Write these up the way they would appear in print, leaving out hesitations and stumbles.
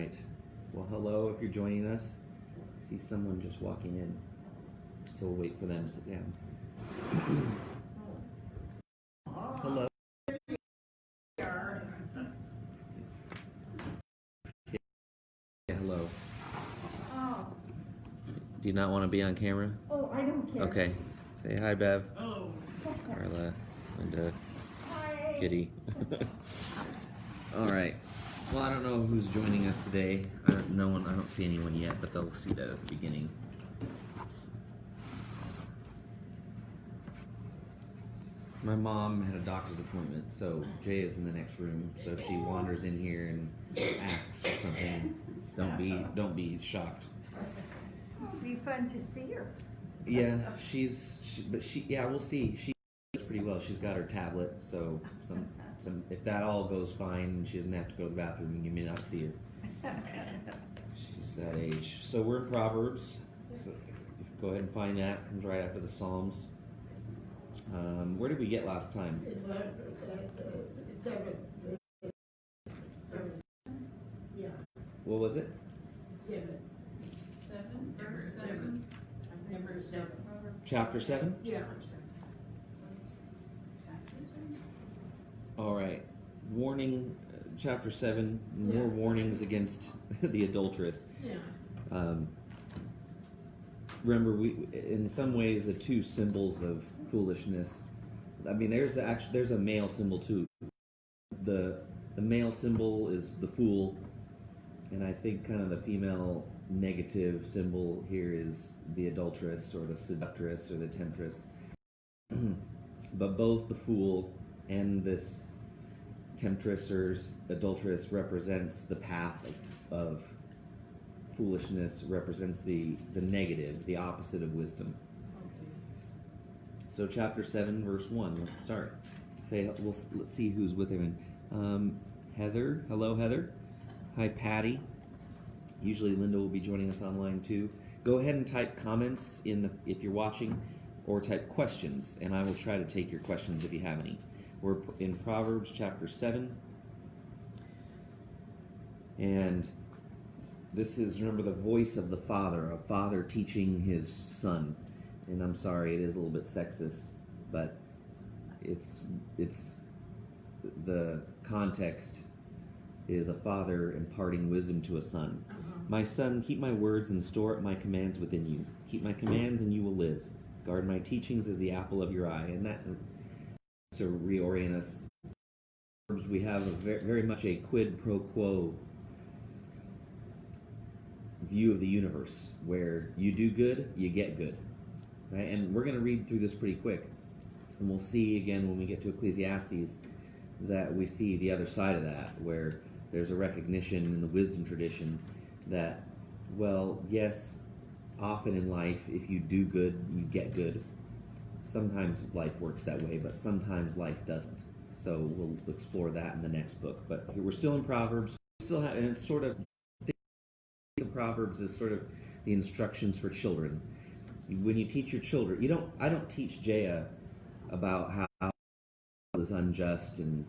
right. Well, hello if you're joining us. I see someone just walking in, so we'll wait for them to sit down. Hello. Yeah, hello. Oh. Do you not want to be on camera? Oh, I don't care. Okay. Say hi, Bev. Hello. Carla, Linda, Hi. Kitty. All right. Well, I don't know who's joining us today. I don't see anyone yet, but they'll see that at the beginning. My mom had a doctor's appointment, so Jay is in the next room. So if she wanders in here and asks for something, don't be shocked. It'll be fun to see her. Yeah, we'll see. She does pretty well. She's got her tablet, so some if that all goes fine, she doesn't have to go to the bathroom. You may not see her. She's that age. So we're in Proverbs. So go ahead and find that. Comes right after the Psalms. Where did we get last time? Yeah. What was it? Seven. Number 7. Chapter 7? Yeah. All right. Warning, chapter 7, more warnings against the adulteress. Yeah. Remember, we in some ways the two symbols of foolishness. I mean, there's a male symbol too. The male symbol is the fool, and I think kind of the female negative symbol here is the adulteress or the seductress or the temptress. But both the fool and this temptress or adulteress represents the path of foolishness, represents the negative, the opposite of wisdom. Okay. So chapter 7, verse 1, let's start. Let's see who's with him. Heather, hello Heather. Hi Patty. Usually Linda will be joining us online too. Go ahead and type comments if you're watching, or type questions, and I will try to take your questions if you have any. We're in Proverbs chapter 7, and this is, remember, the voice of the father, a father teaching his son. And I'm sorry, it is a little bit sexist, but it's the context is a father imparting wisdom to a son. My son, keep my words and store up my commands within you. Keep my commands and you will live. Guard my teachings as the apple of your eye. And that, to reorient us, we have very much a quid pro quo view of the universe, where you do good, you get good. Right? And we're going to read through this pretty quick. And we'll see again when we get to Ecclesiastes that we see the other side of that, where there's a recognition in the wisdom tradition that, well, yes, often in life, if you do good, you get good. Sometimes life works that way, but sometimes life doesn't. So we'll explore that in the next book. But we're still in Proverbs, and it's sort of, Proverbs is sort of the instructions for children. When you teach your children, I don't teach Jaya about how is unjust, and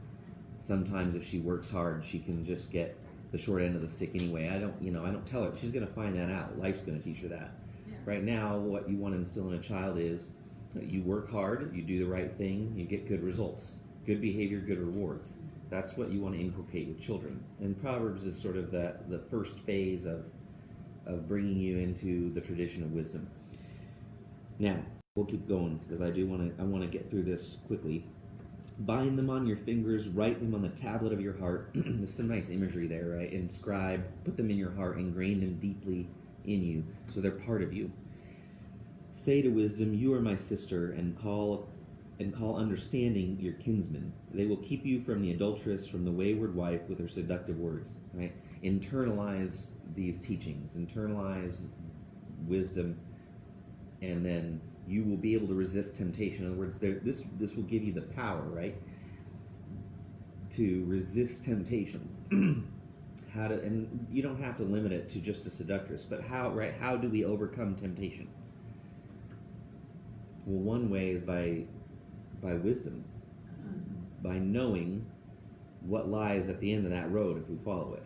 sometimes if she works hard, she can just get the short end of the stick anyway. I don't tell her. She's going to find that out. Life's going to teach her that. Yeah. Right now, what you want to instill in a child is you work hard, you do the right thing, you get good results. Good behavior, good rewards. That's what you want to inculcate with children. And Proverbs is sort of the first phase of bringing you into the tradition of wisdom. Now, we'll keep going because I want to get through this quickly. Bind them on your fingers, write them on the tablet of your heart. There's some nice imagery there, right? Inscribe, put them in your heart, ingrain them deeply in you, so they're part of you. Say to wisdom, you are my sister, and call understanding your kinsman. They will keep you from the adulteress, from the wayward wife with her seductive words. Right? Internalize these teachings, internalize wisdom, and then you will be able to resist temptation. In other words, this will give you the power, right, to resist temptation. And you don't have to limit it to just a seductress, but how do we overcome temptation? Well, one way is by wisdom, by knowing what lies at the end of that road if we follow it.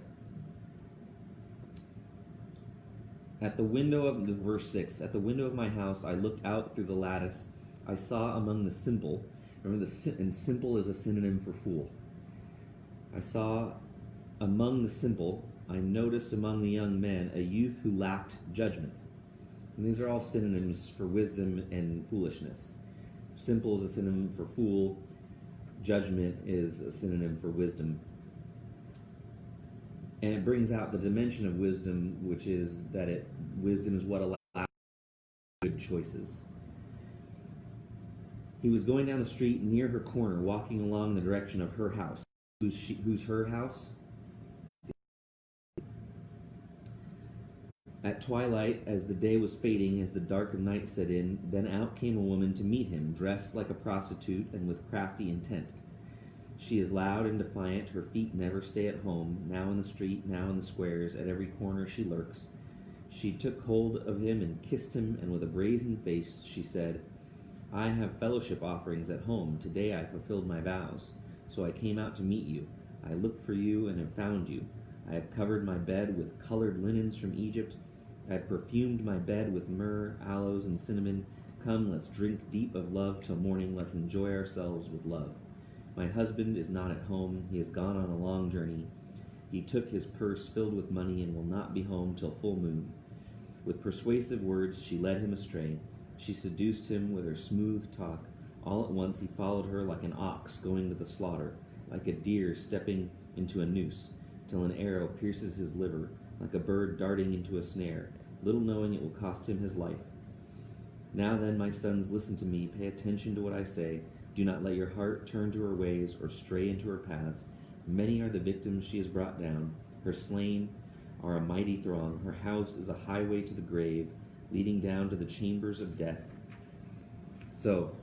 At the window of the verse 6, at the window of my house, I looked out through the lattice. I saw among the simple, remember and simple is a synonym for fool. I saw among the simple, I noticed among the young men a youth who lacked judgment. And these are all synonyms for wisdom and foolishness. Simple is a synonym for fool. Judgment is a synonym for wisdom. And it brings out the dimension of wisdom, which is that wisdom is what allows good choices. He was going down the street near her corner, walking along the direction of her house. Who's her house? At twilight, as the day was fading, as the dark of night set in, then out came a woman to meet him, dressed like a prostitute and with crafty intent. She is loud and defiant, her feet never stay at home, now in the street, now in the squares, at every corner she lurks. She took hold of him and kissed him, and with a brazen face she said, I have fellowship offerings at home. Today I fulfilled my vows. So I came out to meet you. I looked for you and have found you. I have covered my bed with colored linens from Egypt. I have perfumed my bed with myrrh, aloes, and cinnamon. Come, let's drink deep of love till morning. Let's enjoy ourselves with love. My husband is not at home. He has gone on a long journey. He took his purse filled with money and will not be home till full moon. With persuasive words, she led him astray. She seduced him with her smooth talk. All at once he followed her like an ox going to the slaughter, like a deer stepping into a noose, till an arrow pierces his liver, like a bird darting into a snare, little knowing it will cost him his life. Now then, my sons, listen to me. Pay attention to what I say. Do not let your heart turn to her ways or stray into her paths. Many are the victims she has brought down. Her slain are a mighty throng. Her house is a highway to the grave, leading down to the chambers of death. So,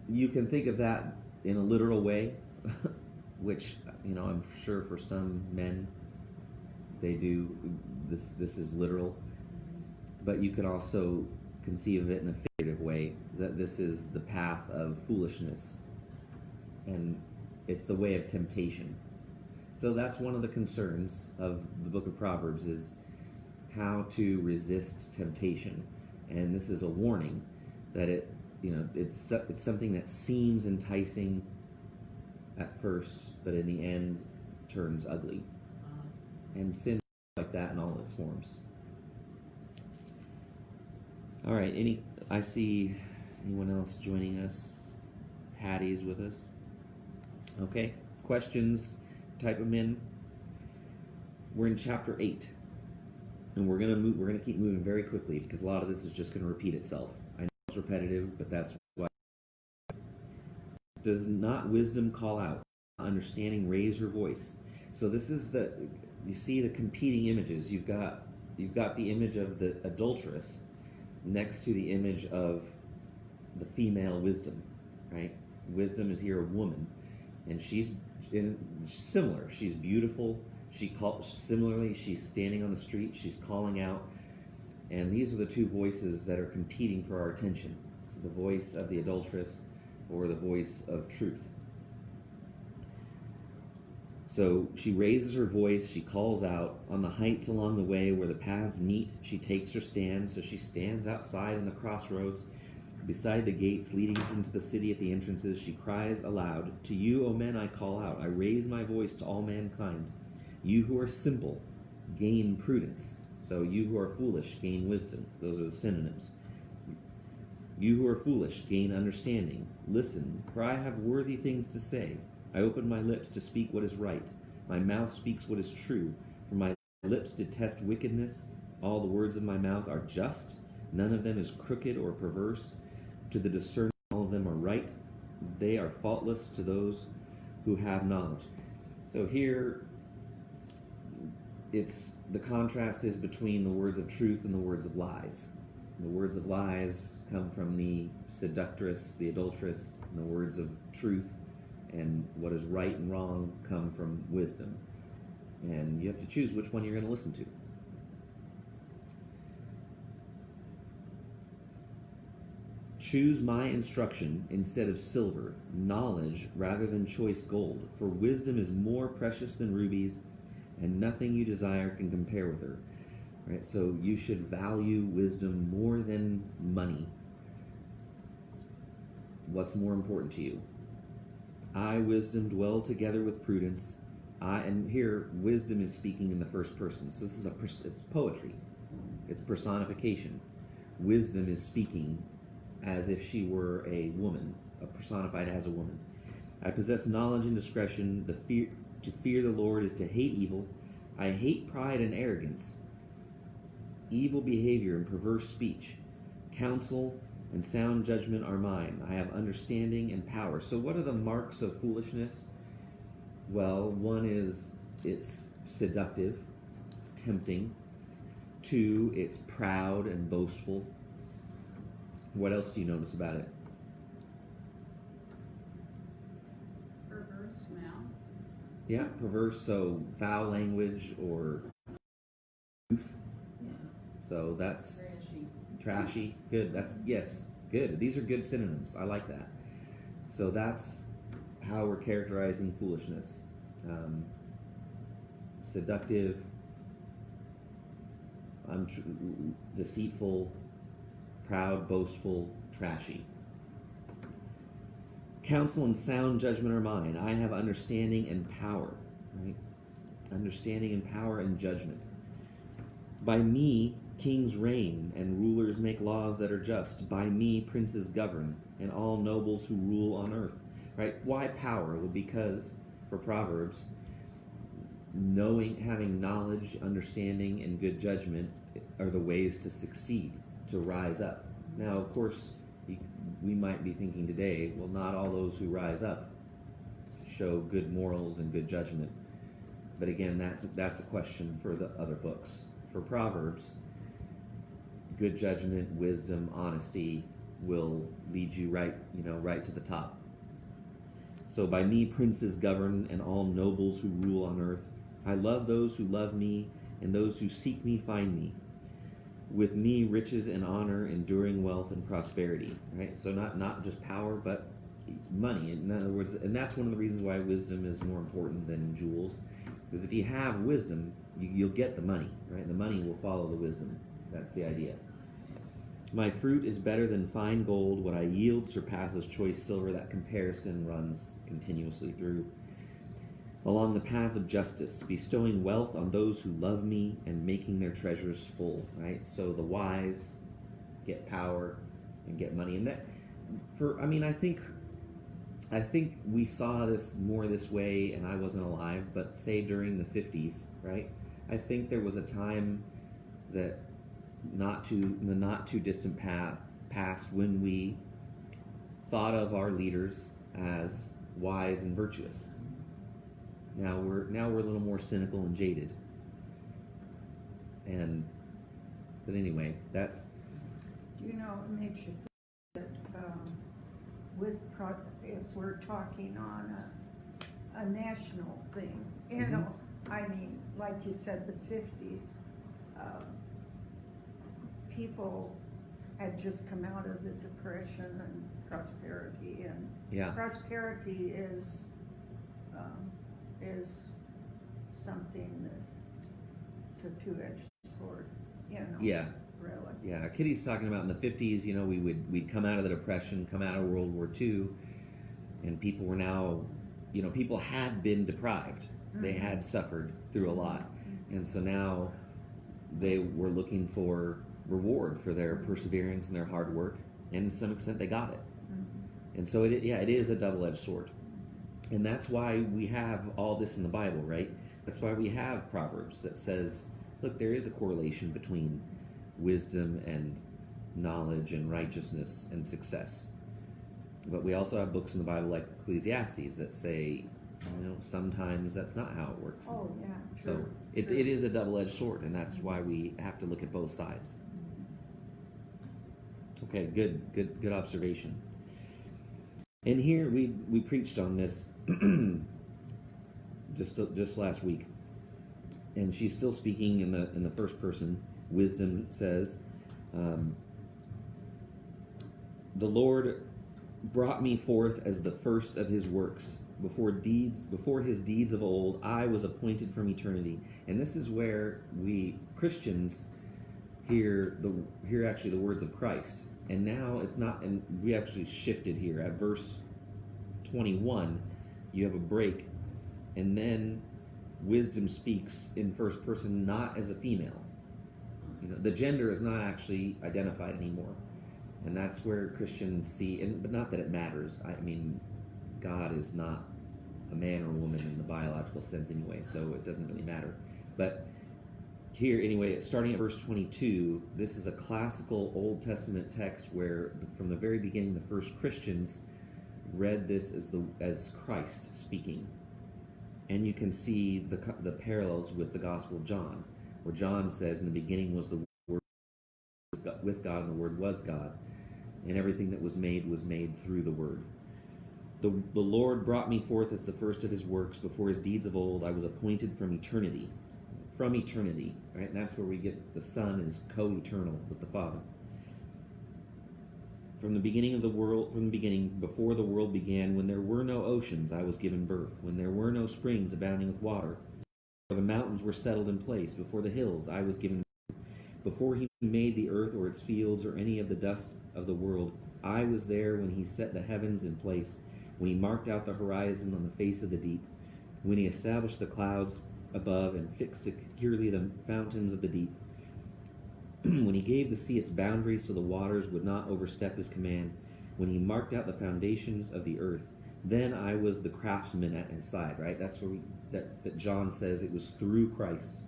you can think of that in a literal way, which, I'm sure for some men, they do, this is literal. But you could also conceive of it in a figurative way, that this is the path of foolishness, and it's the way of temptation. So that's one of the concerns of the book of Proverbs, is how to resist temptation. And this is a warning that it's something that seems enticing at first, but in the end turns ugly. And sin is like that in all its forms. All right, I see anyone else joining us? Patty's with us. Okay, questions, type them in. We're in chapter 8, and we're gonna keep moving very quickly because a lot of this is just gonna repeat itself. I know it's repetitive, but that's why. Does not wisdom call out? Understanding raise her voice. So this is you see the competing images. You've got the image of the adulteress next to the image of the female wisdom, right? Wisdom is here a woman, and she's similar. She's beautiful. Similarly, she's standing on the street. She's calling out, and these are the two voices that are competing for our attention: the voice of the adulteress or the voice of truth. So she raises her voice, she calls out. On the heights along the way where the paths meet, she takes her stand. So she stands outside in the crossroads, beside the gates leading into the city at the entrances. She cries aloud, to you, O men, I call out. I raise my voice to all mankind. You who are simple, gain prudence. So you who are foolish, gain wisdom. Those are the synonyms. You who are foolish, gain understanding. Listen, for I have worthy things to say. I open my lips to speak what is right. My mouth speaks what is true. For my lips detest wickedness. All the words of my mouth are just. None of them is crooked or perverse. To the discerning, all of them are right. They are faultless to those who have knowledge. So here, the contrast is between the words of truth and the words of lies. The words of lies come from the seductress, the adulteress, and the words of truth and what is right and wrong come from wisdom. And you have to choose which one you're going to listen to. Choose my instruction instead of silver, knowledge rather than choice gold, for wisdom is more precious than rubies, and nothing you desire can compare with her. right? So you should value wisdom more than money. What's more important to you? I, wisdom, dwell together with prudence. And here, wisdom is speaking in the first person. So this is it's poetry. It's personification. Wisdom is speaking as if she were a woman, personified as a woman. I possess knowledge and discretion. To fear the Lord is to hate evil. I hate pride and arrogance, evil behavior and perverse speech. Counsel and sound judgment are mine. I have understanding and power. So what are the marks of foolishness? Well, one is it's seductive, it's tempting. Two, it's proud and boastful. What else do you notice about it? Perverse mouth. Yeah, perverse, so foul language or youth. Yeah. So that's Trashy. Good. Yes, good. These are good synonyms. I like that. So that's how we're characterizing foolishness. Seductive, deceitful, proud, boastful, trashy. Counsel and sound judgment are mine. I have understanding and power. Right? Understanding and power and judgment. By me, kings reign and rulers make laws that are just. By me, princes govern and all nobles who rule on earth. Right? Why power? Well, because for Proverbs, having knowledge, understanding, and good judgment are the ways to succeed, to rise up. Now, of course, we might be thinking today, well, not all those who rise up show good morals and good judgment. But again, that's a question for the other books. For Proverbs, good judgment, wisdom, honesty will lead you right to the top. So by me princes govern and all nobles who rule on earth. I love those who love me, and those who seek me find me. With me riches and honor, enduring wealth and prosperity. Right? So not just power, but money. In other words, and that's one of the reasons why wisdom is more important than jewels. Because if you have wisdom, you'll get the money. Right? The money will follow the wisdom. That's the idea. My fruit is better than fine gold. What I yield surpasses choice silver. That comparison runs continuously through. Along the paths of justice, bestowing wealth on those who love me and making their treasures full. Right? So the wise get power and get money. And I think we saw this more this way, and I wasn't alive, but say during the 50s, right? I think there was a time that the not too distant past when we thought of our leaders as wise and virtuous. Now we're a little more cynical and jaded. But anyway, that's. You know, it makes you think that if we're talking on a national thing, you know, I mean, like you said, the 50s. People had just come out of the Depression and prosperity, and prosperity is something that's a two-edged sword, you know. Yeah. Really. Yeah, Kitty's talking about in the 50s, you know, we'd come out of the Depression, come out of World War II, and people were now, you know, people had been deprived. Mm-hmm. They had suffered through a lot. Mm-hmm. And so now they were looking for reward for their perseverance and their hard work, and to some extent they got it. Mm-hmm. And so it is a double-edged sword. And that's why we have all this in the Bible, right? That's why we have Proverbs that says, look, there is a correlation between wisdom and knowledge and righteousness and success. But we also have books in the Bible like Ecclesiastes that say, you know, sometimes that's not how it works. Oh, yeah. True. So it is a double-edged sword, and that's why we have to look at both sides. Okay, good observation. And here we preached on this just last week, and she's still speaking in the first person. Wisdom says, "The Lord brought me forth as the first of His works. before his deeds of old, I was appointed from eternity. And this is where we Christians hear actually the words of Christ. And now it's not, and we actually shifted here at verse 21. You have a break, and then wisdom speaks in first person, not as a female. The gender is not actually identified anymore, and that's where Christians see. But not that it matters. I mean, God is not a man or a woman in the biological sense anyway, so it doesn't really matter. But here, anyway, starting at verse 22, this is a classical Old Testament text where, from the very beginning, the first Christians read this as Christ speaking, and you can see the parallels with the Gospel of John, where John says, "In the beginning was the Word with God, and the Word was God, and everything that was made through the Word." The Lord brought me forth as the first of his works. Before his deeds of old, I was appointed from eternity. From eternity, right? And that's where we get the Son is co-eternal with the Father. From the beginning of the world, before the world began, when there were no oceans, I was given birth. When there were no springs abounding with water, before the mountains were settled in place, before the hills, I was given birth. Before he made the earth or its fields or any of the dust of the world, I was there when he set the heavens in place, when he marked out the horizon on the face of the deep, when he established the clouds above and fixed securely the fountains of the deep, when he gave the sea its boundaries so the waters would not overstep his command, when he marked out the foundations of the earth, then I was the craftsman at his side, right? That's where that John says it was through Christ,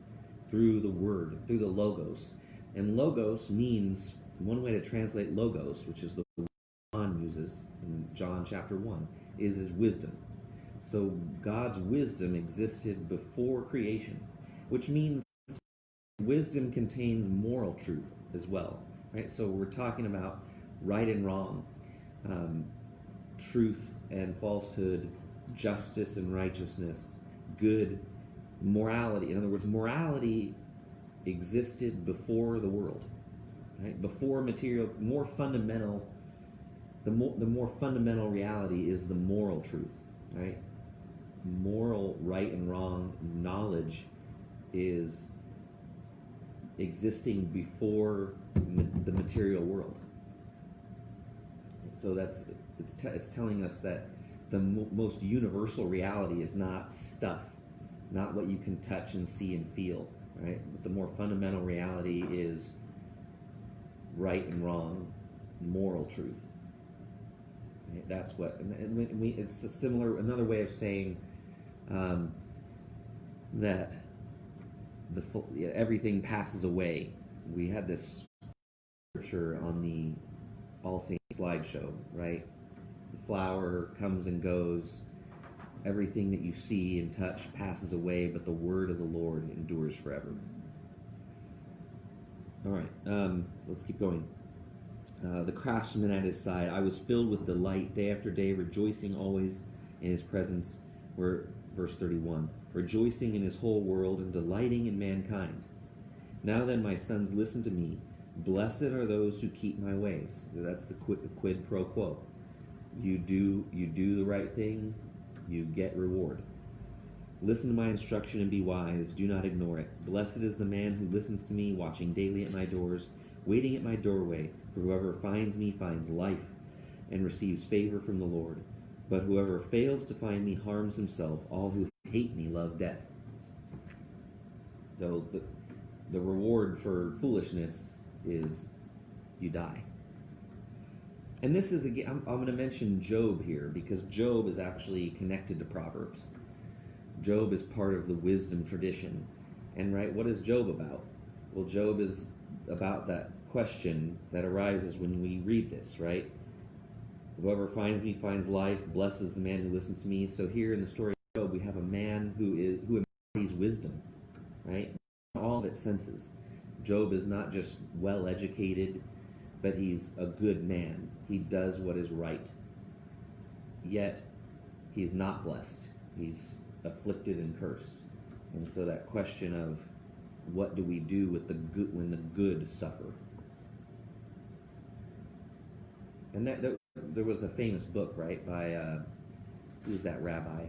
through the Word, through the Logos. And Logos means, one way to translate Logos, which is the word John uses in John chapter 1, is his wisdom. So God's wisdom existed before creation, which means wisdom contains moral truth as well, right? So we're talking about right and wrong, truth and falsehood, justice and righteousness, good, morality. In other words, morality existed before the world, right? Before material, more fundamental. The more fundamental reality is the moral truth, right? Moral right and wrong knowledge is existing before the material world. So it's telling us that the most universal reality is not stuff, not what you can touch and see and feel, right? But the more fundamental reality is right and wrong, moral truth. Right? That's what, and it's another way of saying that everything passes away. We had this scripture on the All Saints slideshow, right? The flower comes and goes. Everything that you see and touch passes away, but the word of the Lord endures forever. All right, let's keep going. The craftsman at his side, I was filled with delight day after day, rejoicing always in his presence. Verse 31, rejoicing in his whole world and delighting in mankind. Now then, my sons, listen to me. Blessed are those who keep my ways. That's the quid pro quo. You do the right thing, you get reward. Listen to my instruction and be wise. Do not ignore it. Blessed is the man who listens to me, watching daily at my doors, waiting at my doorway. For whoever finds me finds life and receives favor from the Lord. But whoever fails to find me harms himself. All who hate me love death. So the reward for foolishness is you die. And this is, again, I'm going to mention Job here because Job is actually connected to Proverbs. Job is part of the wisdom tradition. And right, what is Job about? Well, Job is about that question that arises when we read this, right? Whoever finds me finds life. Blessed is the man who listens to me. So here in the story of Job, we have a man who embodies wisdom, right? In all of its senses. Job is not just well educated, but he's a good man. He does what is right. Yet he's not blessed. He's afflicted and cursed. And so that question of what do we do with the good when the good suffer? And that there was a famous book, right, by who's that rabbi?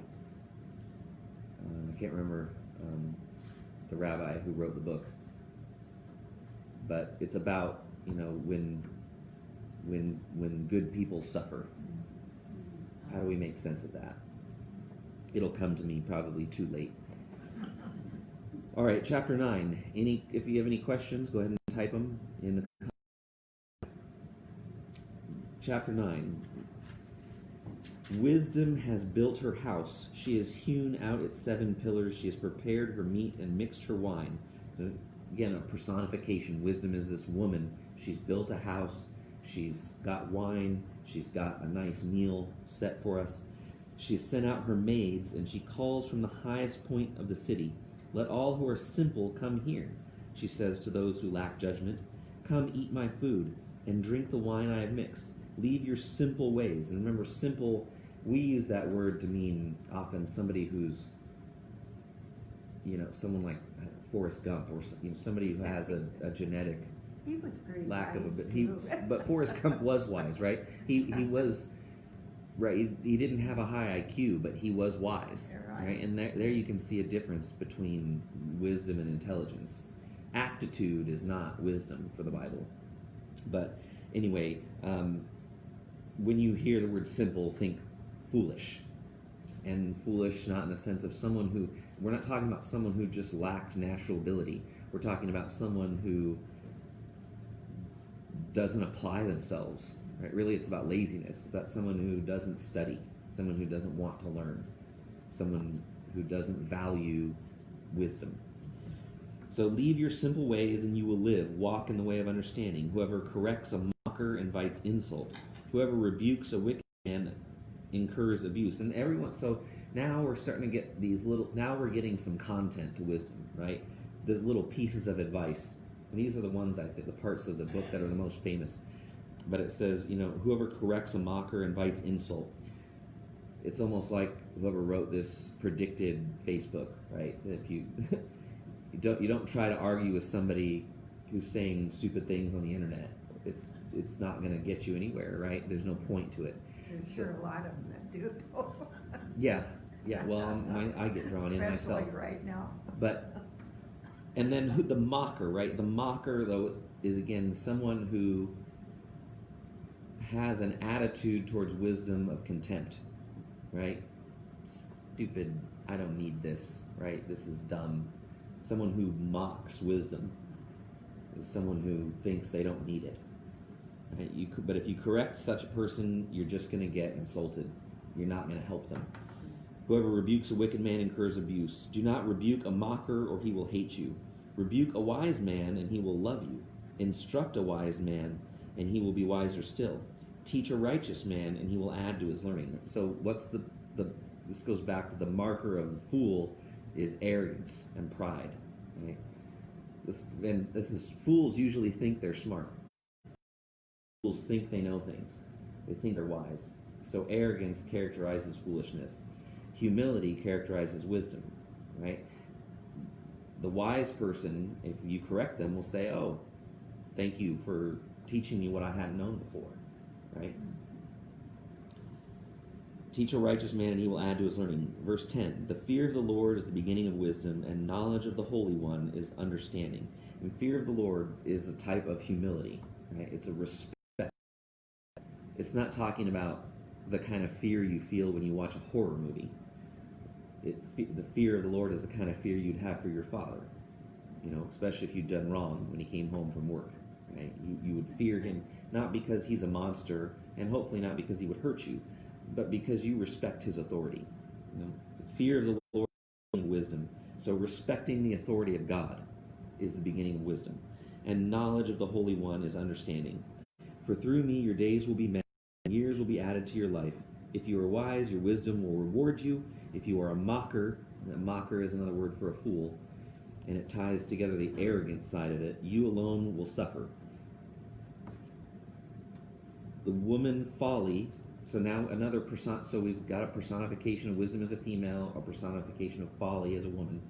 I can't remember the rabbi who wrote the book, but it's about, you know, when good people suffer. How do we make sense of that? It'll come to me probably too late. All right, chapter 9. If you have any questions, go ahead and type them in the chapter 9. Wisdom has built her house. She has hewn out its 7 pillars. She has prepared her meat and mixed her wine. So again, a personification. Wisdom is this woman. She's built a house. She's got wine. She's got a nice meal set for us. She's sent out her maids, and she calls from the highest point of the city. Let all who are simple come here, she says to those who lack judgment. Come eat my food and drink the wine I have mixed. Leave your simple ways. And remember, simple, we use that word to mean often somebody who's, you know, someone like Forrest Gump, or, you know, somebody who has a genetic He was pretty lack wise of a too. but Forrest Gump was wise, right? He was right. He didn't have a high IQ, but he was wise, right? And there you can see a difference between wisdom and intelligence. Aptitude is not wisdom for the Bible. But anyway, when you hear the word simple, think foolish. And foolish not in the sense of someone who, we're not talking about someone who just lacks natural ability. We're talking about someone who doesn't apply themselves, right? Really, it's about laziness. It's about someone who doesn't study, someone who doesn't want to learn, someone who doesn't value wisdom. So leave your simple ways and you will live. Walk in the way of understanding. Whoever corrects a mocker invites insult. Whoever rebukes a wicked man incurs abuse. And everyone, so now we're starting to get these little, now we're getting some content to wisdom, right? There's little pieces of advice. And these are the ones, I think, the parts of the book that are the most famous. But it says, you know, whoever corrects a mocker invites insult. It's almost like whoever wrote this predicted Facebook, right? If you you don't try to argue with somebody who's saying stupid things on the internet. It's not going to get you anywhere, right? There's no point to it. There's sure a lot of them that do. Yeah. Well, I get drawn in myself. Especially right now. But and then the mocker, right? The mocker, though, is again someone who has an attitude towards wisdom of contempt, right? Stupid, I don't need this, right? This is dumb. Someone who mocks wisdom is someone who thinks they don't need it. Right? But if you correct such a person, you're just going to get insulted. You're not going to help them. Whoever rebukes a wicked man incurs abuse. Do not rebuke a mocker, or he will hate you. Rebuke a wise man, and he will love you. Instruct a wise man, and he will be wiser still. Teach a righteous man, and he will add to his learning. So what's this goes back to the marker of the fool is arrogance and pride. Right? And fools usually think they're smart. Fools think they know things. They think they're wise. So arrogance characterizes foolishness. Humility characterizes wisdom, right? The wise person, if you correct them, will say, oh, thank you for teaching me what I hadn't known before, right? Teach a righteous man, and he will add to his learning. Verse 10, the fear of the Lord is the beginning of wisdom, and knowledge of the Holy One is understanding. And fear of the Lord is a type of humility, right? It's a respect. It's not talking about the kind of fear you feel when you watch a horror movie. The fear of the Lord is the kind of fear you'd have for your father, you know, especially if you'd done wrong when he came home from work, right? You would fear him, not because he's a monster, and hopefully not because he would hurt you, but because you respect his authority. You know, the fear of the Lord is wisdom. So respecting the authority of God is the beginning of wisdom, and knowledge of the Holy One is understanding. For through me your days will be met, and years will be added to your life. If you are wise, your wisdom will reward you. If you are a mocker is another word for a fool, and it ties together the arrogant side of it, you alone will suffer. The woman folly, so now another so we've got a personification of wisdom as a female, a personification of folly as a woman.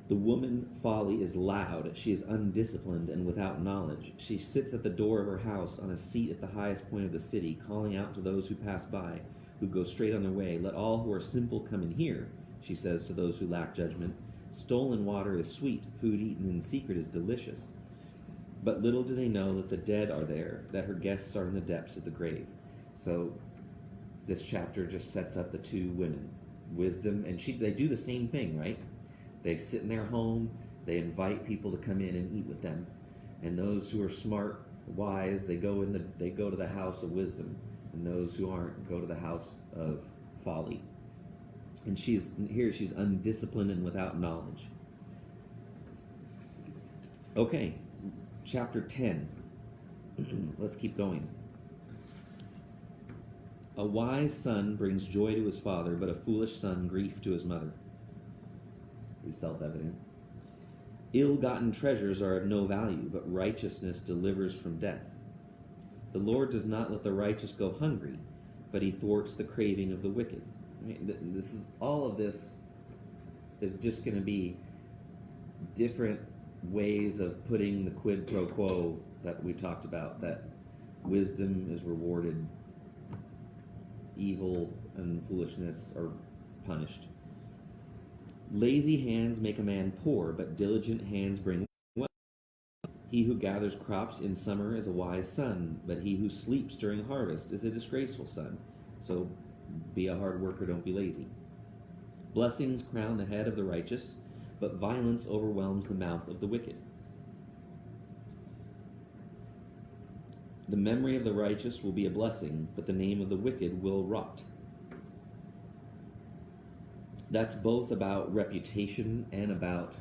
The woman folly is loud, she is undisciplined and without knowledge. She sits at the door of her house on a seat at the highest point of the city, calling out to those who pass by. who go straight on their way. Let all who are simple come in here, she says to those who lack judgment. Stolen water is sweet, food eaten in secret is delicious. But little do they know that the dead are there, that her guests are in the depths of the grave. So this chapter just sets up the two women, wisdom, and they do the same thing, right? They sit in their home, they invite people to come in and eat with them. And those who are smart, wise, they go to the house of wisdom. And those who aren't go to the house of folly. And she's undisciplined and without knowledge. Okay, chapter 10. Let's keep going. A wise son brings joy to his father, but a foolish son grief to his mother. It's pretty self-evident. Ill-gotten treasures are of no value, but righteousness delivers from death. The Lord does not let the righteous go hungry, but he thwarts the craving of the wicked. I mean, all of this is just going to be different ways of putting the quid pro quo that we talked about, that wisdom is rewarded, evil and foolishness are punished. Lazy hands make a man poor, but diligent hands bring wealth. He who gathers crops in summer is a wise son, but he who sleeps during harvest is a disgraceful son. So be a hard worker, don't be lazy. Blessings crown the head of the righteous, but violence overwhelms the mouth of the wicked. The memory of the righteous will be a blessing, but the name of the wicked will rot. That's both about reputation and about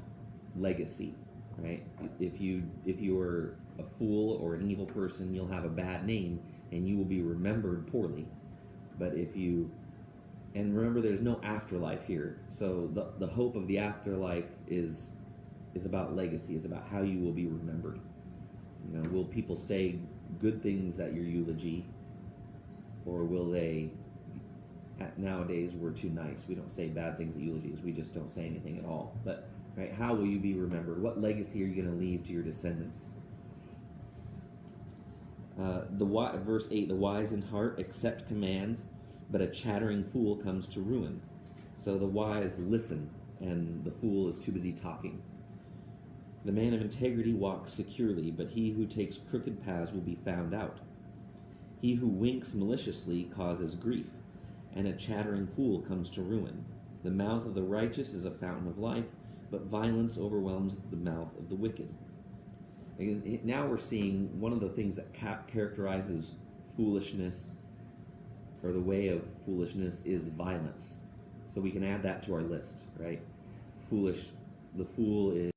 legacy, right? If you are a fool or an evil person, you'll have a bad name and you will be remembered poorly. But and remember, there's no afterlife here. So the hope of the afterlife is about legacy, is about how you will be remembered. You know, will people say good things at your eulogy, or will they? Nowadays, we're too nice. We don't say bad things at eulogies. We just don't say anything at all. But right, how will you be remembered? What legacy are you going to leave to your descendants? Verse 8, the wise in heart accept commands, but a chattering fool comes to ruin. So the wise listen, and the fool is too busy talking. The man of integrity walks securely, but he who takes crooked paths will be found out. He who winks maliciously causes grief, and a chattering fool comes to ruin. The mouth of the righteous is a fountain of life, but violence overwhelms the mouth of the wicked. And now we're seeing one of the things that characterizes foolishness, or the way of foolishness, is violence. So we can add that to our list, right? The fool is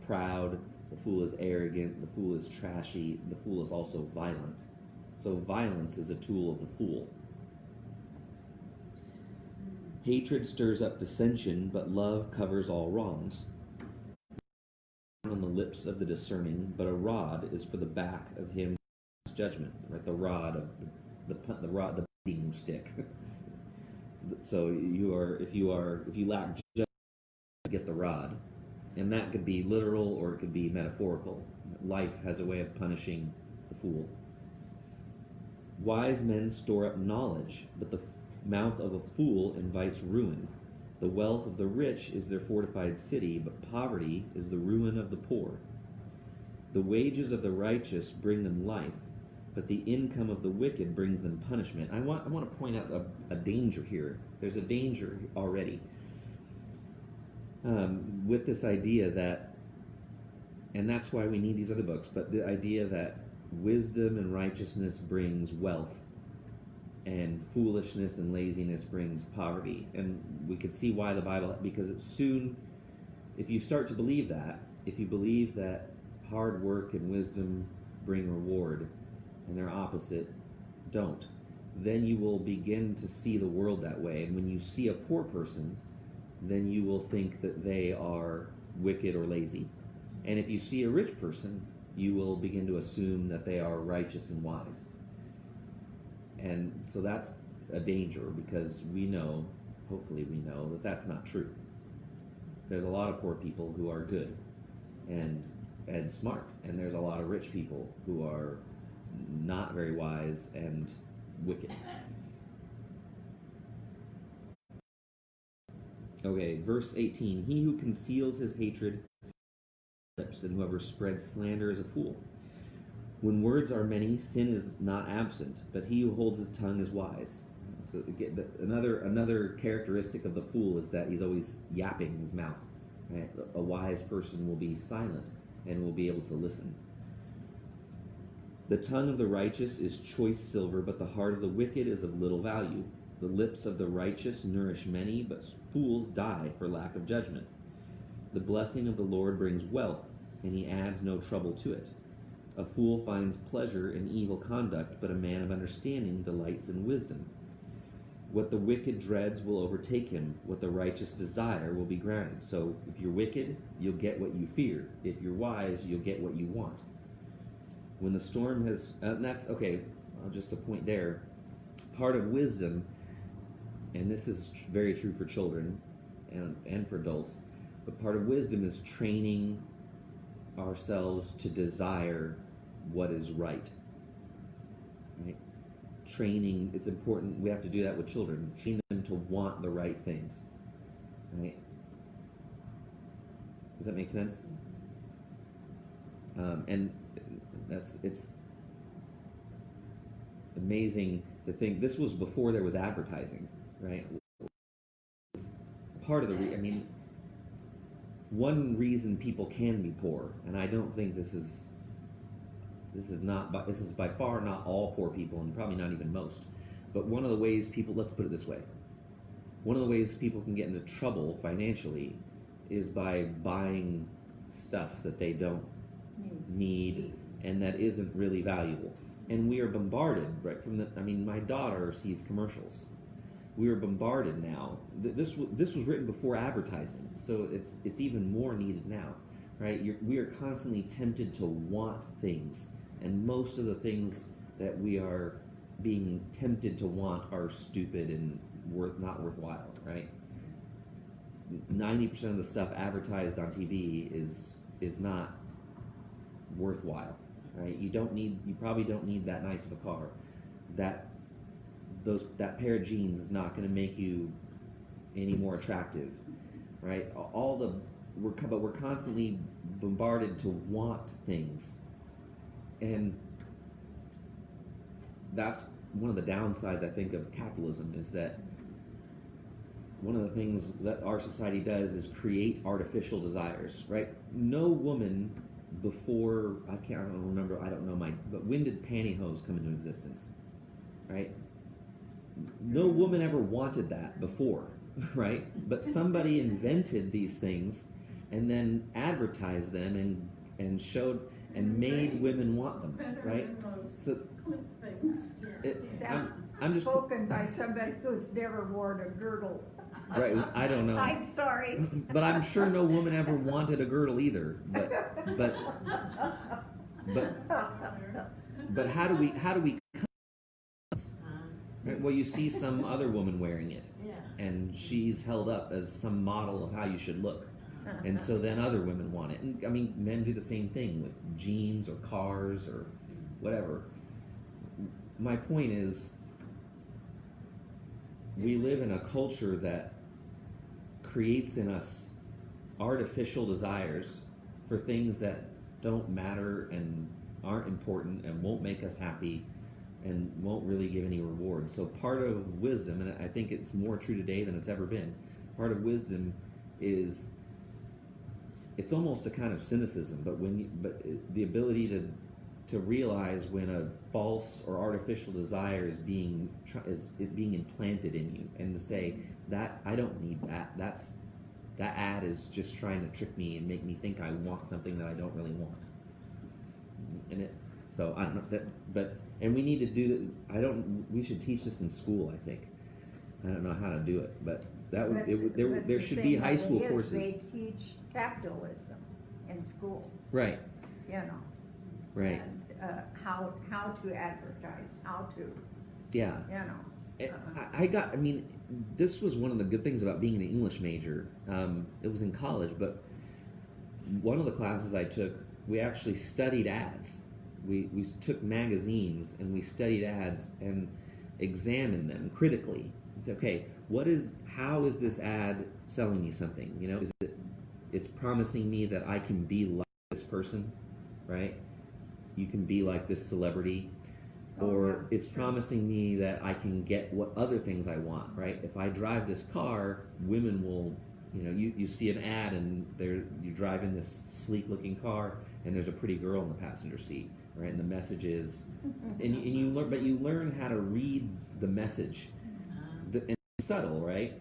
proud, the fool is arrogant, the fool is trashy, the fool is also violent. So violence is a tool of the fool. Hatred stirs up dissension, but love covers all wrongs. On the lips of the discerning, but a rod is for the back of him who has judgment. Right, the rod of the rod, the beating stick. So if you lack judgment, you get the rod, and that could be literal or it could be metaphorical. Life has a way of punishing the fool. Wise men store up knowledge, but the mouth of a fool invites ruin. The wealth of the rich is their fortified city, but poverty is the ruin of the poor. The wages of the righteous bring them life, but the income of the wicked brings them punishment. I want to point out a danger here. There's a danger already with this idea that, and that's why we need these other books, but the idea that wisdom and righteousness brings wealth, and foolishness and laziness brings poverty. And we could see why the Bible, because soon, if you start to believe that, if you believe that hard work and wisdom bring reward, and their opposite don't, then you will begin to see the world that way. And when you see a poor person, then you will think that they are wicked or lazy. And if you see a rich person, you will begin to assume that they are righteous and wise. And so that's a danger, because we know, hopefully we know, that that's not true. There's a lot of poor people who are good and smart, and there's a lot of rich people who are not very wise and wicked. Okay, verse 18. He who conceals his hatred lips, and whoever spreads slander is a fool. When words are many, sin is not absent, but he who holds his tongue is wise. So again, another characteristic of the fool is that he's always yapping his mouth. Right? A wise person will be silent and will be able to listen. The tongue of the righteous is choice silver, but the heart of the wicked is of little value. The lips of the righteous nourish many, but fools die for lack of judgment. The blessing of the Lord brings wealth, and he adds no trouble to it. A fool finds pleasure in evil conduct, but a man of understanding delights in wisdom. What the wicked dreads will overtake him. What the righteous desire will be granted. So if you're wicked, you'll get what you fear. If you're wise, you'll get what you want. When the storm has... and that's... Okay, just a point there. Part of wisdom, and this is very true for children and for adults, but part of wisdom is training ourselves to desire what is right. Right? Training, it's important, we have to do that with children. Train them to want the right things. Right? Does that make sense? And it's amazing to think this was before there was advertising, right? It's part of the one reason people can be poor, and I don't think this is by far not all poor people, and probably not even most, but one of the ways people, let's put it this way, one of the ways people can get into trouble financially is by buying stuff that they don't need and that isn't really valuable. And we are bombarded right from my daughter sees commercials. We are bombarded now. This was written before advertising, so it's even more needed now, right? We are constantly tempted to want things, and most of the things that we are being tempted to want are stupid and not worthwhile, right? 90% of the stuff advertised on TV is not worthwhile, right? You probably don't need that nice of a car. That pair of jeans is not going to make you any more attractive, right? But we're constantly bombarded to want things, and that's one of the downsides, I think, of capitalism, is that one of the things that our society does is create artificial desires, right? No woman before, I don't know but when did pantyhose come into existence, right? No woman ever wanted that before, right? But somebody invented these things and then advertised them and showed and made women want them, right? So That's I'm just spoken by somebody who's never worn a girdle. right. I don't know. I'm sorry. But I'm sure no woman ever wanted a girdle either. But how do we? Right? Well, you see some other woman wearing it, and she's held up as some model of how you should look, and so then other women want it. And men do the same thing with jeans or cars or whatever. My point is, we live in a culture that creates in us artificial desires for things that don't matter and aren't important and won't make us happy and won't really give any reward. So part of wisdom, and I think it's more true today than it's ever been, part of wisdom is, it's almost a kind of cynicism, but the ability to realize when a false or artificial desire is being implanted in you, and to say that I don't need that. That ad is just trying to trick me and make me think I want something that I don't really want. So I don't know and we need to do. We should teach this in school. I think. I don't know how to do it, but there should be high school courses. They teach capitalism in school. Right. Right. And how to advertise, how to. Yeah. This was one of the good things about being an English major. It was in college, but one of the classes I took, we actually studied ads. We took magazines and we studied ads and examined them critically. And said, okay, how is this ad selling me something? You know, it's promising me that I can be like this person, right? You can be like this celebrity. Or it's promising me that I can get what other things I want, right? If I drive this car, women will, you see an ad and you drive in this sleek looking car and there's a pretty girl in the passenger seat, right? And the message is, and you learn how to read the message. And it's subtle, right?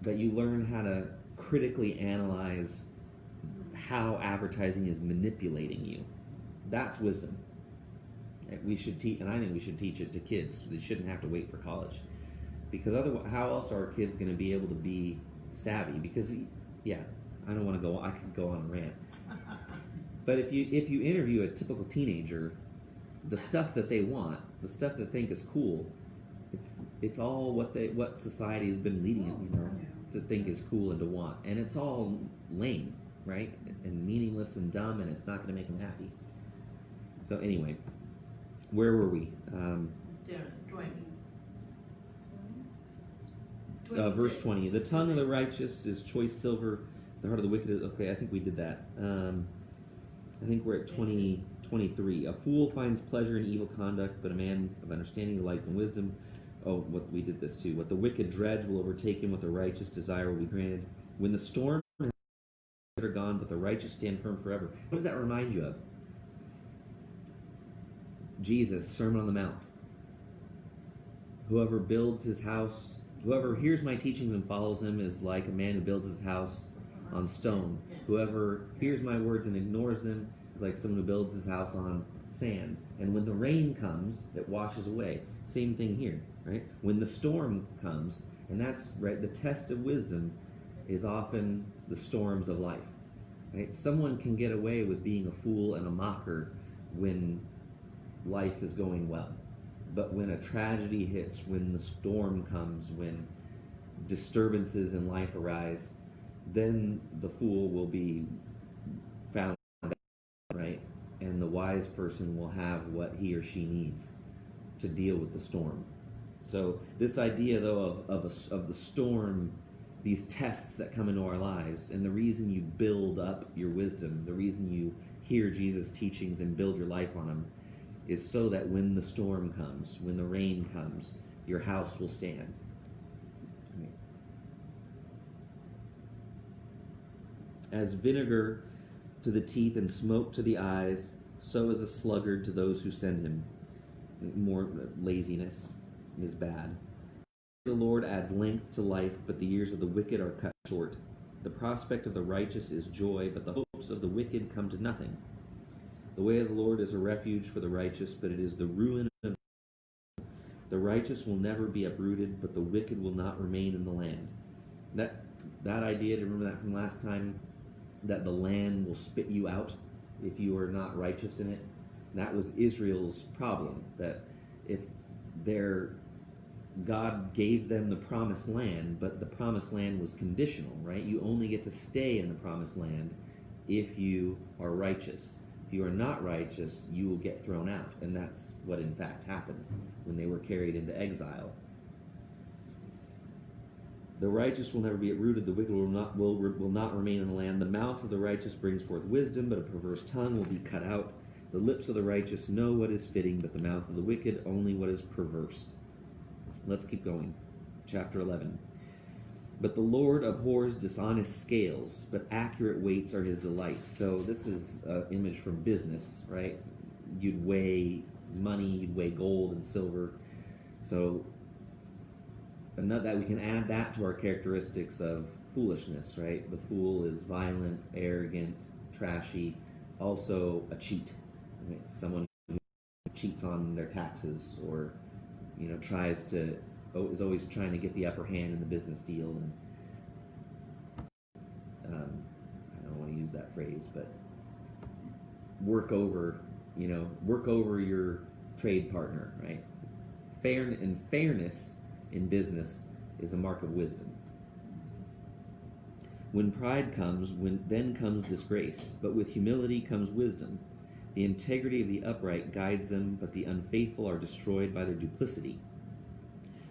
But you learn how to critically analyze how advertising is manipulating you. That's wisdom. We should teach, and I think we should teach it to kids. They shouldn't have to wait for college, because otherwise, how else are kids going to be able to be savvy? Because, yeah, I don't want to go. I could go on a rant, but if you interview a typical teenager, the stuff that they want, the stuff they think is cool, it's all what society has been leading them, to think is cool and to want, and it's all lame, right, and meaningless and dumb, and it's not going to make them happy. So anyway. Where were we? 20. Verse 20. The tongue of the righteous is choice silver. The heart of the wicked is... Okay, I think we did that. I think we're at 23. A fool finds pleasure in evil conduct, but a man of understanding delights in wisdom. Oh, we did this too. What the wicked dreads will overtake him, what the righteous desire will be granted. When the storm are gone, but the righteous stand firm forever. What does that remind you of? Jesus, Sermon on the Mount. Whoever builds his house, whoever hears my teachings and follows them is like a man who builds his house on stone. Whoever hears my words and ignores them is like someone who builds his house on sand. And when the rain comes, it washes away. Same thing here, right? When the storm comes, and that's right, the test of wisdom is often the storms of life. Right? Someone can get away with being a fool and a mocker when life is going well, but when a tragedy hits, when the storm comes, when disturbances in life arise, then the fool will be found out, right? And the wise person will have what he or she needs to deal with the storm. So this idea, though, of the storm, these tests that come into our lives, and the reason you build up your wisdom, the reason you hear Jesus' teachings and build your life on them, is so that when the storm comes, when the rain comes, your house will stand. As vinegar to the teeth and smoke to the eyes, so is a sluggard to those who send him. More laziness is bad. The Lord adds length to life, but the years of the wicked are cut short. The prospect of the righteous is joy, but the hopes of the wicked come to nothing. The way of the Lord is a refuge for the righteous, but it is the ruin of the righteous will never be uprooted, but the wicked will not remain in the land. That idea, do you remember that from last time? That the land will spit you out if you are not righteous in it. That was Israel's problem, that if God gave them the promised land, but the promised land was conditional, right? You only get to stay in the promised land if you are righteous. If you are not righteous, you will get thrown out. And that's what in fact happened when they were carried into exile. The righteous will never be uprooted, the wicked will not remain in the land. The mouth of the righteous brings forth wisdom, but a perverse tongue will be cut out. The lips of the righteous know what is fitting, but the mouth of the wicked only what is perverse. Let's keep going. Chapter 11. But the Lord abhors dishonest scales, but accurate weights are his delight. So this is an image from business, right? You'd weigh money, you'd weigh gold and silver. So that we can add that to our characteristics of foolishness, right? The fool is violent, arrogant, trashy, also a cheat. Right? Someone who cheats on their taxes, or is always trying to get the upper hand in the business deal, and I don't want to use that phrase, but work over your trade partner, right? Fairness in business is a mark of wisdom. When pride comes, then comes disgrace, but with humility comes wisdom. The integrity of the upright guides them, but the unfaithful are destroyed by their duplicity.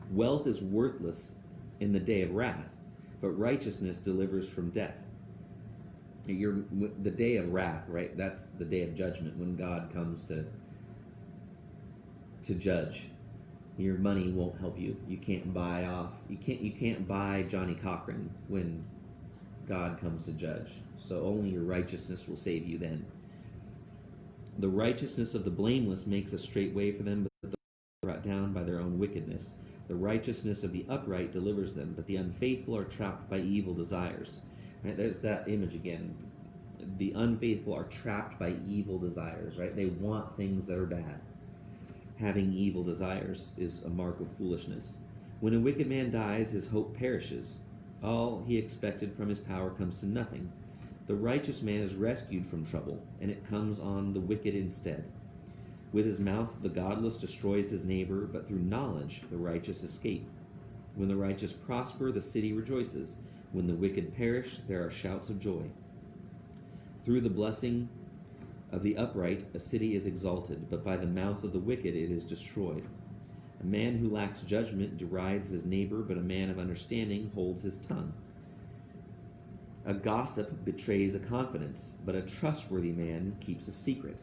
Wealth is worthless in the day of wrath, but righteousness delivers from death. The day of wrath, right? That's the day of judgment when God comes to judge. Your money won't help you. You can't buy Johnny Cochran when God comes to judge. So only your righteousness will save you then. The righteousness of the blameless makes a straight way for them, but they are brought down by their own wickedness. The righteousness of the upright delivers them, but the unfaithful are trapped by evil desires. Right? There's that image again. The unfaithful are trapped by evil desires, right? They want things that are bad. Having evil desires is a mark of foolishness. When a wicked man dies, his hope perishes. All he expected from his power comes to nothing. The righteous man is rescued from trouble, and it comes on the wicked instead. With his mouth the godless destroys his neighbor, but through knowledge the righteous escape. When the righteous prosper, the city rejoices. When the wicked perish, there are shouts of joy. Through the blessing of the upright, a city is exalted, but by the mouth of the wicked it is destroyed. A man who lacks judgment derides his neighbor, but a man of understanding holds his tongue. A gossip betrays a confidence, but a trustworthy man keeps a secret.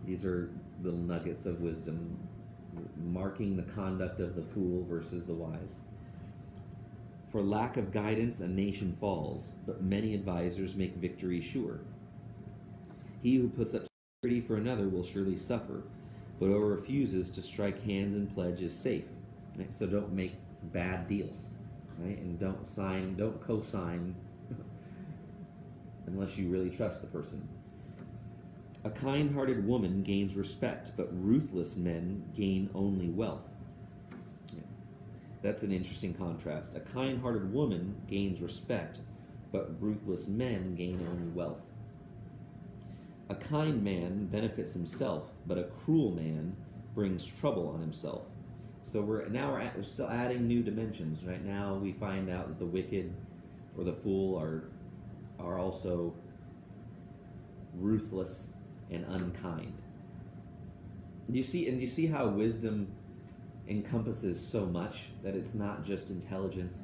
These are little nuggets of wisdom, marking the conduct of the fool versus the wise. For lack of guidance, a nation falls, but many advisors make victory sure. He who puts up security for another will surely suffer, but whoever refuses to strike hands and pledge is safe. Right? So don't make bad deals, right? And don't co-sign unless you really trust the person. A kind-hearted woman gains respect, but ruthless men gain only wealth. That's an interesting contrast. A kind-hearted woman gains respect, but ruthless men gain only wealth. A kind man benefits himself, but a cruel man brings trouble on himself. So we're still adding new dimensions. Right now we find out that the wicked or the fool are also ruthless and unkind. Do you see how wisdom encompasses so much, that it's not just intelligence,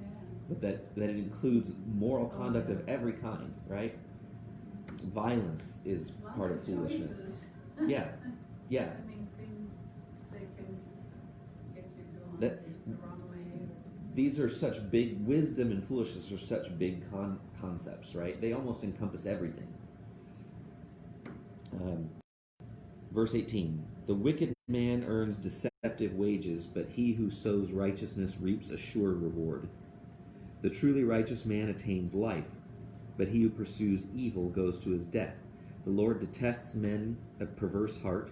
but that it includes moral conduct of every kind, right? Violence is part of foolishness. Choices. Yeah. I mean, things they can get you going the wrong way. These are such big, wisdom and foolishness are such big concepts, right? They almost encompass everything. Verse 18, the wicked man earns deceptive wages, but he who sows righteousness reaps a sure reward. The truly righteous man attains life, but he who pursues evil goes to his death. The Lord detests men of perverse heart,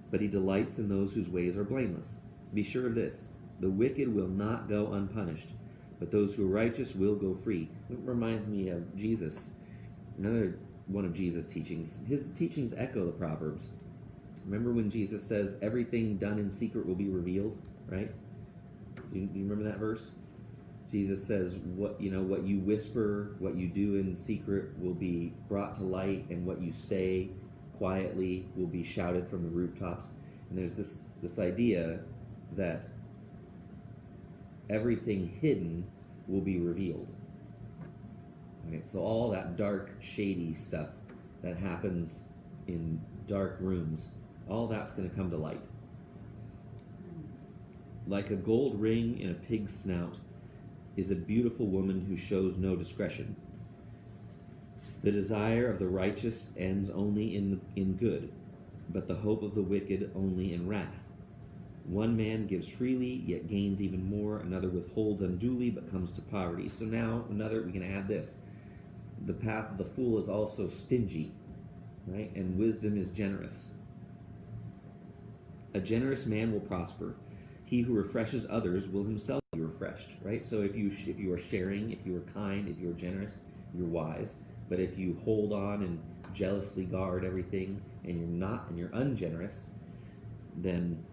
but he delights in those whose ways are blameless. Be sure of this, the wicked will not go unpunished, but those who are righteous will go free. It reminds me of Jesus, another one of Jesus' teachings. His teachings echo the Proverbs. Remember when Jesus says, everything done in secret will be revealed, right? Do you remember that verse? Jesus says, what you whisper, what you do in secret will be brought to light, and what you say quietly will be shouted from the rooftops. And there's this idea that everything hidden will be revealed. Right? So all that dark, shady stuff that happens in dark rooms, all that's going to come to light. Like a gold ring in a pig's snout is a beautiful woman who shows no discretion. The desire of the righteous ends only in good, but the hope of the wicked only in wrath. One man gives freely, yet gains even more. Another withholds unduly, but comes to poverty. So now, we can add this. The path of the fool is also stingy, right? And wisdom is generous. A generous man will prosper. He who refreshes others will himself be refreshed, right? So if you are sharing, if you are kind, if you are generous, you're wise. But if you hold on and jealously guard everything, and you're ungenerous, then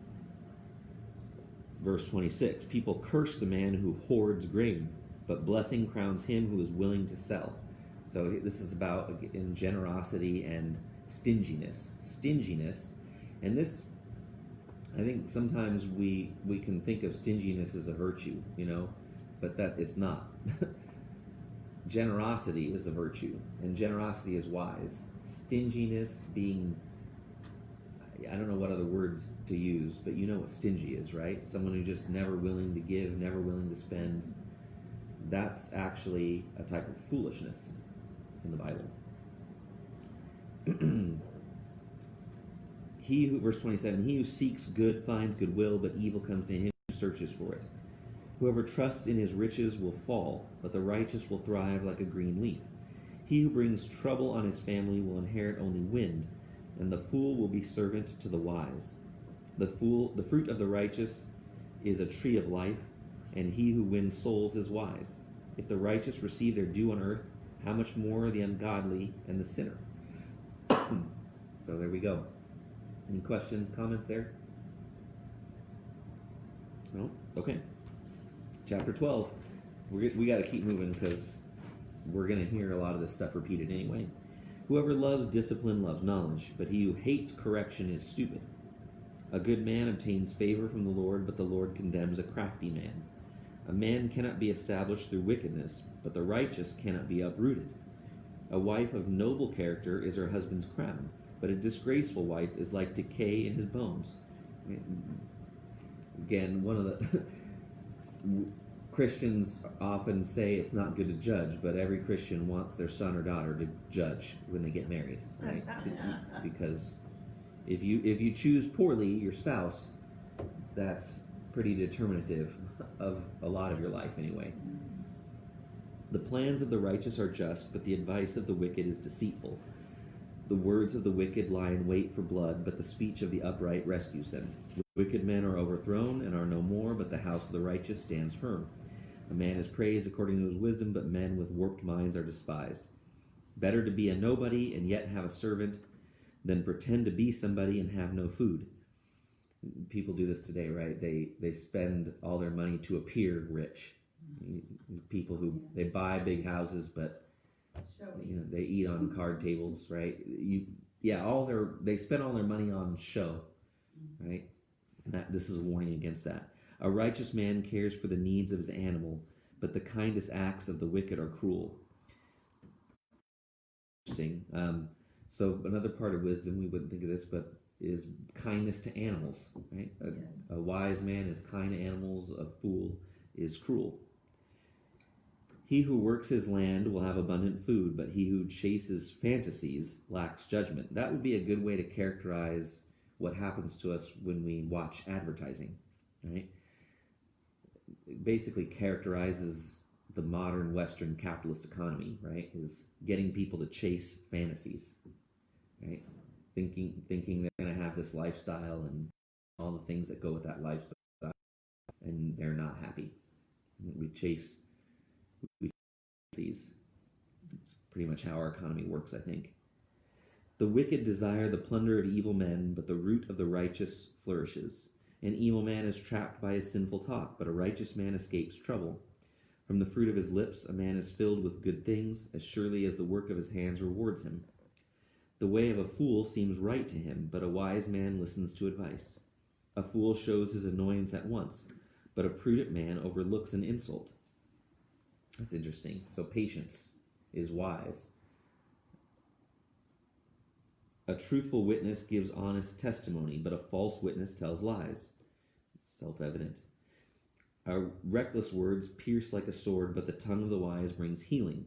verse 26, people curse the man who hoards grain, but blessing crowns him who is willing to sell. So this is about in generosity and stinginess. And this, I think sometimes we can think of stinginess as a virtue, but that it's not. Generosity is a virtue, and generosity is wise. Stinginess being, I don't know what other words to use, but you know what stingy is, right? Someone who's just never willing to give, never willing to spend. That's actually a type of foolishness in the Bible. Verse 27, he who seeks good finds goodwill, but evil comes to him who searches for it. Whoever trusts in his riches will fall, but the righteous will thrive like a green leaf. He who brings trouble on his family will inherit only wind, and the fool will be servant to the wise. The fruit of the righteous is a tree of life, and he who wins souls is wise. If the righteous receive their due on earth, how much more the ungodly and the sinner? So there we go. Any questions, comments there? No? Okay. Chapter 12. We got to keep moving because we're going to hear a lot of this stuff repeated anyway. Whoever loves discipline loves knowledge, but he who hates correction is stupid. A good man obtains favor from the Lord, but the Lord condemns a crafty man. A man cannot be established through wickedness, but the righteous cannot be uprooted. A wife of noble character is her husband's crown, but a disgraceful wife is like decay in his bones. Again, one of the Christians often say it's not good to judge, but every Christian wants their son or daughter to judge when they get married, right? Because if you choose poorly your spouse, that's pretty determinative of a lot of your life anyway. The plans of the righteous are just, but the advice of the wicked is deceitful. The words of the wicked lie in wait for blood, but the speech of the upright rescues them. Wicked men are overthrown and are no more, but the house of the righteous stands firm. A man is praised according to his wisdom, but men with warped minds are despised. Better to be a nobody and yet have a servant than pretend to be somebody and have no food. People do this today, right? They spend all their money to appear rich. People who they buy big houses, but they eat on card tables, right? They spend all their money on show, right? And this is a warning against that. A righteous man cares for the needs of his animal, but the kindest acts of the wicked are cruel. Interesting. So another part of wisdom, we wouldn't think of this, but is kindness to animals, right? A wise man is kind to animals, a fool is cruel. He who works his land will have abundant food, but he who chases fantasies lacks judgment. That would be a good way to characterize what happens to us when we watch advertising, right? It basically characterizes the modern Western capitalist economy, right? Is getting people to chase fantasies, right? Thinking they're going to have this lifestyle and all the things that go with that lifestyle, and they're not happy. We chase fantasies. It's pretty much how our economy works, I think. The wicked desire the plunder of evil men, but the root of the righteous flourishes. An evil man is trapped by his sinful talk, but a righteous man escapes trouble. From the fruit of his lips a man is filled with good things, as surely as the work of his hands rewards him. The way of a fool seems right to him, but a wise man listens to advice. A fool shows his annoyance at once, but a prudent man overlooks an insult. That's interesting. So patience is wise. A truthful witness gives honest testimony, but a false witness tells lies. It's self-evident. Our reckless words pierce like a sword, but the tongue of the wise brings healing.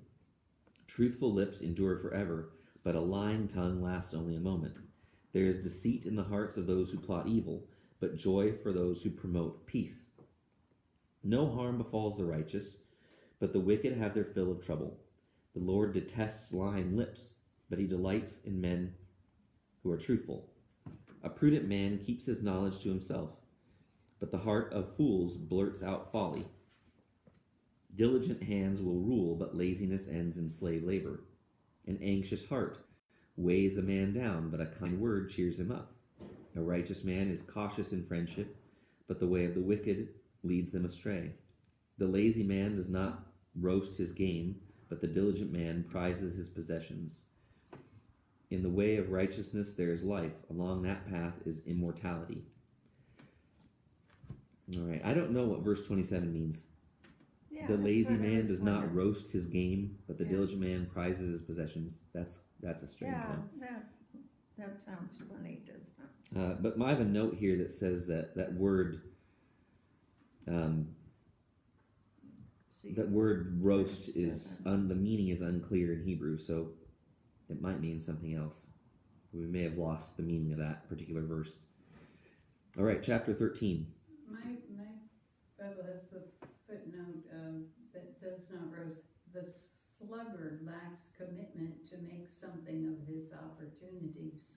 Truthful lips endure forever, but a lying tongue lasts only a moment. There is deceit in the hearts of those who plot evil, but joy for those who promote peace. No harm befalls the righteous, but the wicked have their fill of trouble. The Lord detests lying lips, but he delights in men who are truthful. A prudent man keeps his knowledge to himself, but the heart of fools blurts out folly. Diligent hands will rule, but laziness ends in slave labor. An anxious heart weighs a man down, but a kind word cheers him up. A righteous man is cautious in friendship, but the way of the wicked leads them astray. The lazy man does not roast his game, but the diligent man prizes his possessions. In the way of righteousness there is life. Along that path is immortality. All right, I don't know what verse 27 means. Yeah, The that's lazy what I man was does not wondering. roast his game, but the Yeah. diligent man prizes his possessions. That's a strange Yeah, one. that sounds funny, doesn't it? But I have a note here that says that word See, that word roast is 37. the meaning is unclear in Hebrew, so it might mean something else. We may have lost the meaning of that particular verse. All right, chapter 13. My Bible has the footnote that does not roast. The sluggard lacks commitment to make something of his opportunities.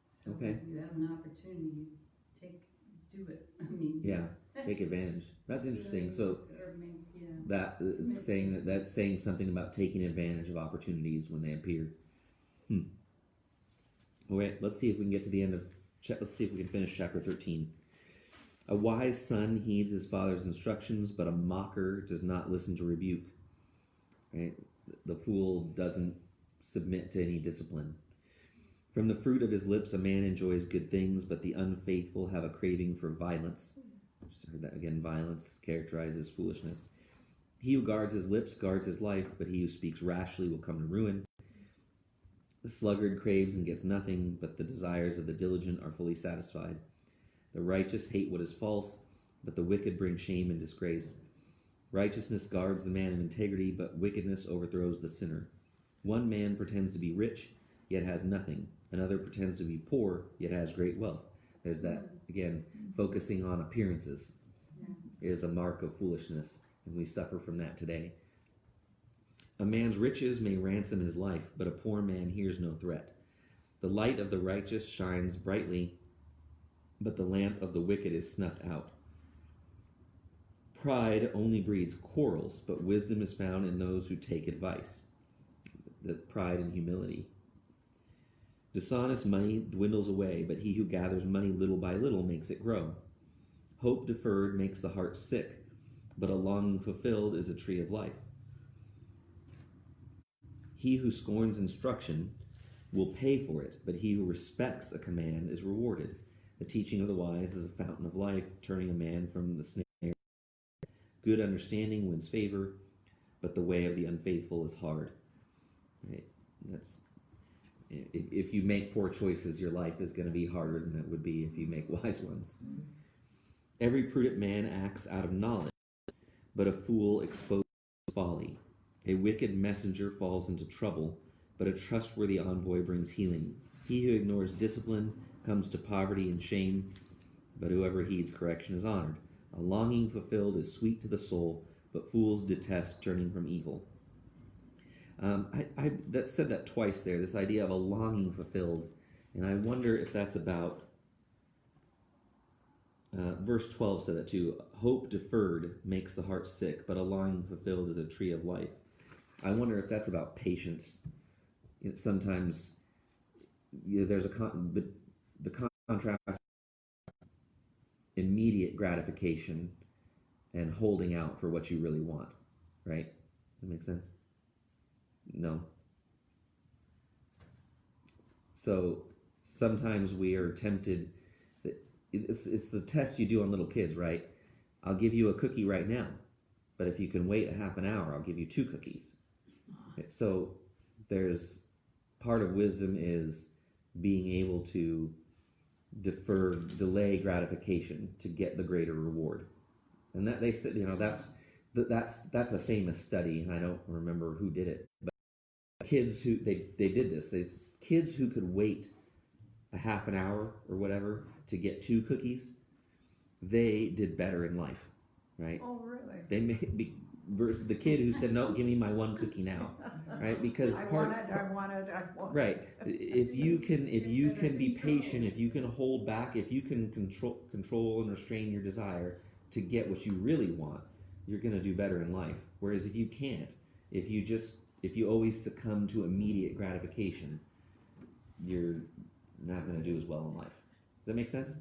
So Okay. if you have an opportunity, do it. I mean, Yeah, take advantage. That's interesting. So or maybe, yeah. that is saying that's saying something about taking advantage of opportunities when they appear. Okay, let's see if we can get to the end of. Let's see if we can finish chapter 13. A wise son heeds his father's instructions, but a mocker does not listen to rebuke. Right? The fool doesn't submit to any discipline. From the fruit of his lips a man enjoys good things, but the unfaithful have a craving for violence. Just heard that again. Violence characterizes foolishness. He who guards his lips guards his life, but he who speaks rashly will come to ruin. The sluggard craves and gets nothing, but the desires of the diligent are fully satisfied. The righteous hate what is false, but the wicked bring shame and disgrace. Righteousness guards the man of integrity, but wickedness overthrows the sinner. One man pretends to be rich, yet has nothing. Another pretends to be poor, yet has great wealth. There's that, again, focusing on appearances is a mark of foolishness, and we suffer from that today. A man's riches may ransom his life, but a poor man hears no threat. The light of the righteous shines brightly, but the lamp of the wicked is snuffed out. Pride only breeds quarrels, but wisdom is found in those who take advice. The pride and humility. Dishonest money dwindles away, but he who gathers money little by little makes it grow. Hope deferred makes the heart sick, but a longing fulfilled is a tree of life. He who scorns instruction will pay for it, but he who respects a command is rewarded. The teaching of the wise is a fountain of life, turning a man from the snare. Good understanding wins favor, but the way of the unfaithful is hard. Right? That's if you make poor choices, your life is going to be harder than it would be if you make wise ones. Every prudent man acts out of knowledge, but a fool exposes folly. A wicked messenger falls into trouble, but a trustworthy envoy brings healing. He who ignores discipline comes to poverty and shame, but whoever heeds correction is honored. A longing fulfilled is sweet to the soul, but fools detest turning from evil. I that said that twice there, this idea of a longing fulfilled, and I wonder if that's about verse 12 said that too. Hope deferred makes the heart sick, but a longing fulfilled is a tree of life. I wonder if that's about patience. Sometimes there's the contrast immediate gratification and holding out for what you really want, right? That makes sense? No. So sometimes we are tempted. It's the test you do on little kids, right? I'll give you a cookie right now, but if you can wait a half an hour, I'll give you 2 cookies. So there's part of wisdom is being able to delay gratification to get the greater reward, and that they said, that's a famous study, and I don't remember who did it, but kids who they did this. There's kids who could wait a half an hour or whatever to get 2 cookies, they did better in life, right? Oh, really? They may be versus the kid who said, "No, give me my 1 cookie now," right? Because I want it. right. If you can be patient, if you can hold back, if you can control and restrain your desire to get what you really want, you're going to do better in life. Whereas if you can't, if you always succumb to immediate gratification, you're not going to do as well in life. Does that make sense?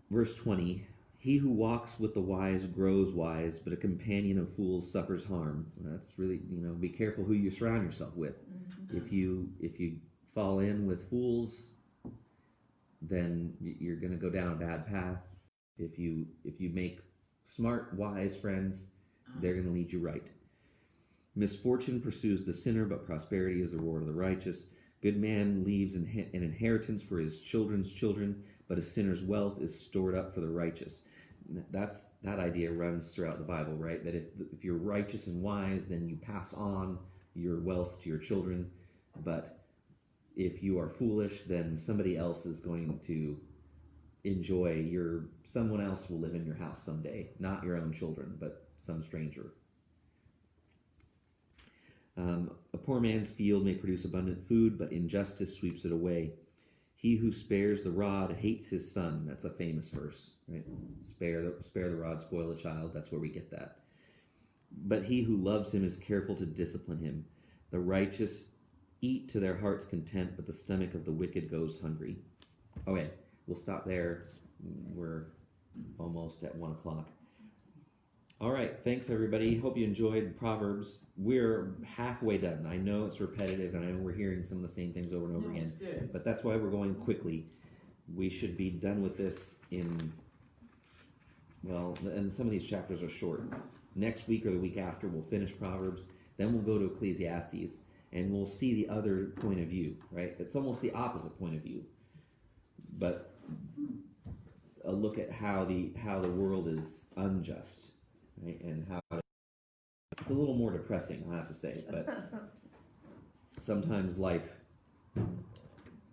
Verse 20, he who walks with the wise grows wise, but a companion of fools suffers harm. That's really, be careful who you surround yourself with. If you fall in with fools, then you're going to go down a bad path. If you make smart, wise friends, they're going to lead you right. Misfortune pursues the sinner, but prosperity is the reward of the righteous. Good man leaves an inheritance for his children's children, but a sinner's wealth is stored up for the righteous. That idea runs throughout the Bible, right? That if you're righteous and wise, then you pass on your wealth to your children. But if you are foolish, then somebody else is going to enjoy someone else will live in your house someday. Not your own children, but some stranger. A poor man's field may produce abundant food, but injustice sweeps it away. He who spares the rod hates his son. That's a famous verse, right? Spare the rod, spoil the child. That's where we get that. But he who loves him is careful to discipline him. The righteous eat to their heart's content, but the stomach of the wicked goes hungry. Okay, we'll stop there. We're almost at 1 o'clock. All right, thanks everybody. Hope you enjoyed Proverbs. We're halfway done. I know it's repetitive, and I know we're hearing some of the same things over and over again. Good. But that's why we're going quickly. We should be done with this and some of these chapters are short. Next week or the week after, we'll finish Proverbs. Then we'll go to Ecclesiastes, and we'll see the other point of view, right? It's almost the opposite point of view. But a look at how the world is unjust. Right? And how it's a little more depressing, I have to say, but sometimes life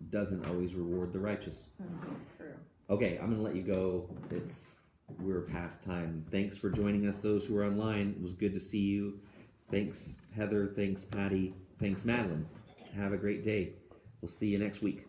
doesn't always reward the righteous. True. Okay, I'm going to let you go. We're past time. Thanks for joining us, those who are online. It was good to see you. Thanks, Heather. Thanks, Patty. Thanks, Madeline. Have a great day. We'll see you next week.